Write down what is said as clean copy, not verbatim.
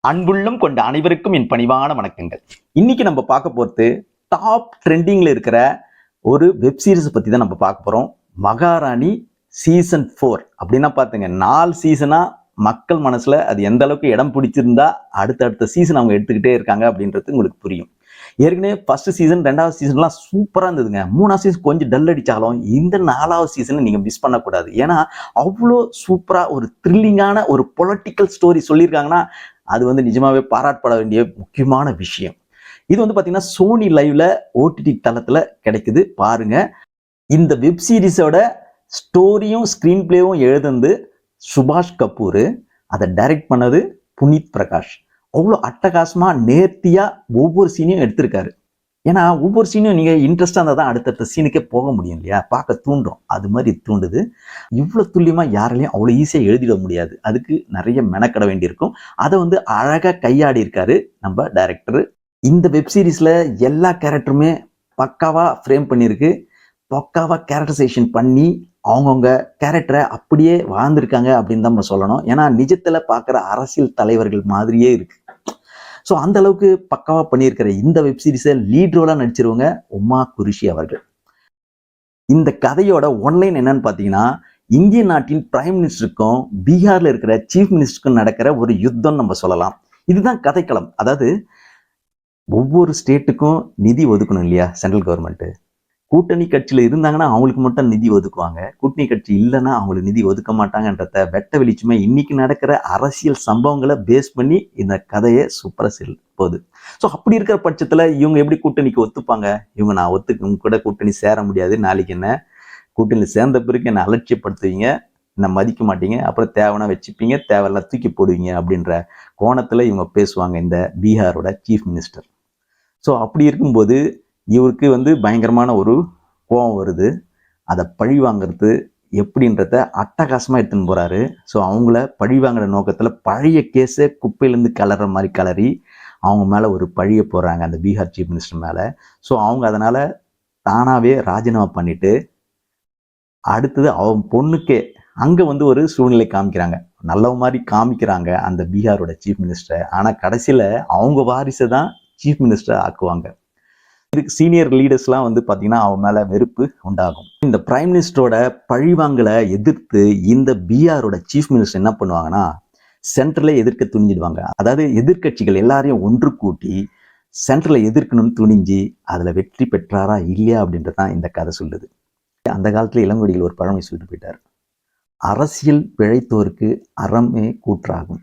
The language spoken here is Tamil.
அன்புள்ளம் கொண்ட அனைவருக்கும் என் பணிவான வணக்கங்கள். இன்னைக்கு நம்ம பார்க்க போறது டாப் ட்ரெண்டிங்ல இருக்கிற ஒரு வெப் சீரிஸ் பத்தி தான் நம்ம பார்க்க போறோம். மகாராணி சீசன் 4 அப்படின்னா பாத்துங்க 4 சீசனா மக்கள் மனசுல அது எந்த அளவுக்கு இடம் பிடிச்சிருந்தா அடுத்த சீசன் அவங்க எடுத்துக்கிட்டே இருக்காங்க அப்படின்றது உங்களுக்கு புரியும். ஏற்கனவே ஃபர்ஸ்ட் சீசன் 2வது சீசன்லாம் சூப்பரா இருந்ததுங்க. 3வது சீசன் கொஞ்சம் டல் அடிச்சாலும் இந்த 4வது சீசனை நீங்க மிஸ் பண்ணக்கூடாது. ஏன்னா அவ்வளோ சூப்பரா ஒரு த்ரில்லிங்கான ஒரு பொலிட்டிக்கல் ஸ்டோரி சொல்லியிருக்காங்கன்னா அது வந்து நிஜமாவே பாராட்டப்பட வேண்டிய முக்கியமான விஷயம். இது வந்து பாத்தீங்கன்னா சோனி லைவ்ல ஓடிடி தளத்துல கிடைக்குது, பாருங்க. இந்த வெப் சீரிஸோட ஸ்டோரியும் ஸ்கிரீன் பிளேவும் எழுதுனது சுபாஷ் கபூர், அதை டைரக்ட் பண்ணது புனித் பிரகாஷ். அவ்வளோ அட்டகாசமா நேர்த்தியா ஒவ்வொரு சீனையும் எடுத்திருக்காரு. ஏன்னா ஒவ்வொரு சீனும் நீங்க இன்ட்ரெஸ்டா இருந்தால் தான் அடுத்தடுத்த சீனுக்கே போக முடியும் இல்லையா, பார்க்க தூண்டும். அது மாதிரி தூண்டுது. இவ்வளோ துல்லியமா யாராலையும் அவ்வளோ ஈஸியாக எழுதிட முடியாது, அதுக்கு நிறைய மெனக்கட வேண்டியிருக்கும். அதை வந்து அழகா கையாடி இருக்காரு நம்ம டைரக்டர். இந்த வெப் சீரிஸ்ல எல்லா கேரக்டருமே பக்காவா ஃப்ரேம் பண்ணியிருக்கு, பக்காவா கேரக்டரைசேஷன் பண்ணி அவங்கவுங்க கேரக்டரை அப்படியே வாழ்ந்திருக்காங்க அப்படின்னு தான் நம்ம சொல்லணும். ஏன்னா நிஜத்துல பார்க்குற அரசியல் தலைவர்கள் மாதிரியே இருக்கு. ஸோ அந்த அளவுக்கு பக்காவா பண்ணியிருக்கிற இந்த வெப் சீரிஸை லீட் ரோலா நடிச்சிருவங்க உமா குரிஷி அவர்கள். இந்த கதையோட ஒன்லைன் என்னன்னு பார்த்தீங்கன்னா, இந்திய நாட்டின் பிரைம் மினிஸ்டருக்கும் பீகார்ல இருக்கிற சீஃப் மினிஸ்டருக்கும் நடக்கிற ஒரு யுத்தம் நம்ம சொல்லலாம். இதுதான் கதைக்களம். அதாவது ஒவ்வொரு ஸ்டேட்டுக்கும் நிதி ஒதுக்கணும் இல்லையா சென்ட்ரல் கவர்மெண்ட். கூட்டணி கட்சியில இருந்தாங்கன்னா அவங்களுக்கு மட்டும் நிதி ஒதுக்குவாங்க, கூட்டணி கட்சி இல்லைன்னா அவங்களுக்கு நிதி ஒதுக்க மாட்டாங்கன்றத வெட்ட வெளிச்சுமே இன்னைக்கு நடக்கிற அரசியல் சம்பவங்களை பேஸ் பண்ணி இந்த கதையை சூப்பரா போகுது. ஸோ அப்படி இருக்கிற பட்சத்துல இவங்க எப்படி கூட்டணிக்கு ஒத்துப்பாங்க? இவங்க நான் உங்க கூட கூட்டணி சேர முடியாது, நாளைக்கு என்ன கூட்டணியில் சேர்ந்த பிறகு என்னை அலட்சியப்படுத்துவீங்க, என்னை மதிக்க மாட்டீங்க, அப்புறம் தேவைன்னா வச்சுப்பீங்க, தேவையில்லாம் தூக்கி போடுவீங்க அப்படின்ற கோணத்துல இவங்க பேசுவாங்க இந்த பீகாரோட சீஃப் மினிஸ்டர். ஸோ அப்படி இருக்கும்போது இவருக்கு வந்து பயங்கரமான ஒரு கோபம் வருது. அதை பழி வாங்கிறது எப்படின்றத அட்டகாசமா எடுத்துன்னு போறாரு. ஸோ அவங்கள பழி வாங்குற நோக்கத்துல பழைய கேஸை குப்பையிலேருந்து கலற மாதிரி கலறி அவங்க மேல ஒரு பழிய போடுறாங்க அந்த பீகார் சீஃப் மினிஸ்டர் மேல. ஸோ அவங்க அதனால தானாவே ராஜினாமா பண்ணிட்டு அடுத்தது அவங்க பொண்ணுக்கே அங்க வந்து ஒரு சூழ்நிலை காமிக்கிறாங்க, நல்ல மாதிரி காமிக்கிறாங்க அந்த பீகாரோட சீஃப் மினிஸ்டரை. ஆனா கடைசியில அவங்க வாரிசை தான் சீஃப் மினிஸ்டர் ஆக்குவாங்க. இதுக்கு சீனியர் லீடர்ஸ்லாம் வந்து பார்த்தீங்கன்னா அவன் மேலே வெறுப்பு உண்டாகும். இந்த பிரைம் மினிஸ்டரோட பழிவாங்கலை எதிர்த்து இந்த பீகாரோட சீஃப் மினிஸ்டர் என்ன பண்ணுவாங்கன்னா சென்ட்ரலை எதிர்க்க துணிஞ்சிடுவாங்க. அதாவது எதிர்கட்சிகள் எல்லாரையும் ஒன்று கூட்டி சென்ட்ரலை எதிர்க்கணும்னு துணிஞ்சு அதில் வெற்றி பெற்றாரா இல்லையா அப்படின்றதான் இந்த கதை சொல்லுது. அந்த காலத்தில் இளங்கோடிகள் ஒரு பழமொழி சொல்லிட்டு போயிட்டார், அரசியல் பிழைத்தோருக்கு அறமே கூற்றாகும்.